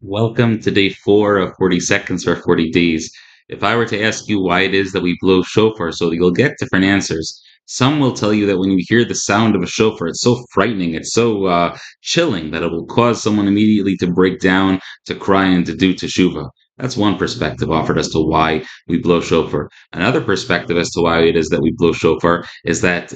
Welcome to day 4 of 40 seconds for 40 days. If I were to ask you why it is that we blow shofar, so you'll get different answers. Some will tell you that when you hear the sound of a shofar, it's so frightening, it's so chilling that it will cause someone immediately to break down, to cry, and to do teshuvah. That's one perspective offered as to why we blow shofar. Another perspective as to why it is that we blow shofar is that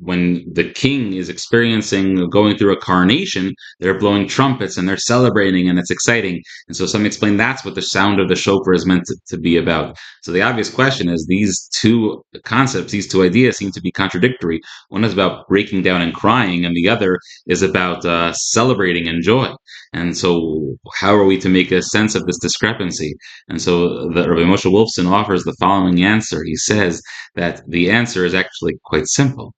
when the king is experiencing going through a coronation, they're blowing trumpets and they're celebrating and it's exciting. And so some explain that's what the sound of the shofar is meant to be about. So the obvious question is these two concepts, these two ideas seem to be contradictory. One is about breaking down and crying, and the other is about celebrating and joy. And so, how are we to make a sense of this discrepancy? And so, the Rabbi Moshe Wolfson offers the following answer. He says that the answer is actually quite simple.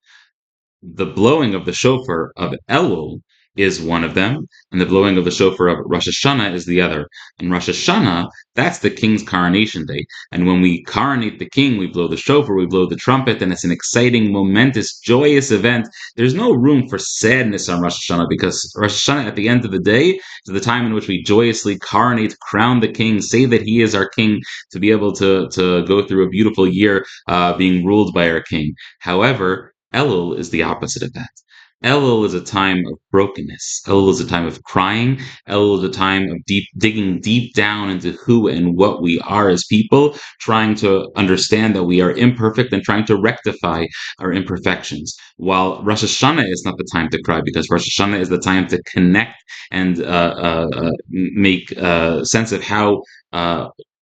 The blowing of the shofar of Elul is one of them, and the blowing of the shofar of Rosh Hashanah is the other. And Rosh Hashanah, that's the king's coronation day. And when we coronate the king, we blow the shofar, we blow the trumpet, and it's an exciting, momentous, joyous event. There's no room for sadness on Rosh Hashanah because Rosh Hashanah, at the end of the day, is the time in which we joyously coronate, crown the king, say that he is our king, to be able to go through a beautiful year being ruled by our king. However, Elul is the opposite of that. Elul is a time of brokenness. Elul is a time of crying. Elul is a time of digging deep down into who and what we are as people, trying to understand that we are imperfect and trying to rectify our imperfections. While Rosh Hashanah is not the time to cry, because Rosh Hashanah is the time to connect and make sense of how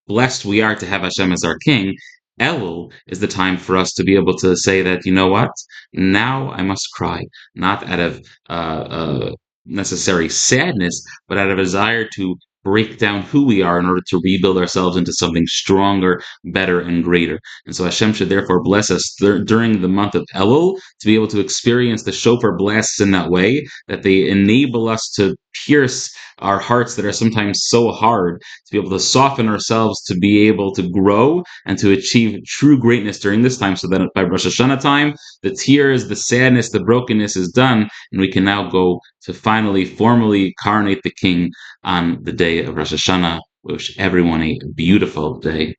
blessed we are to have Hashem as our king. Elul is the time for us to be able to say that, you know what, now I must cry, not out of necessary sadness, but out of a desire to break down who we are in order to rebuild ourselves into something stronger, better, and greater. And so Hashem should therefore bless us during the month of Elul to be able to experience the shofar blasts in that way, that they enable us to pierce our hearts that are sometimes so hard, to be able to soften ourselves, to be able to grow and to achieve true greatness during this time, so that by Rosh Hashanah time, the tears, the sadness, the brokenness is done, and we can now go to finally formally coronate the king on the day of Rosh Hashanah. Wish everyone a beautiful day.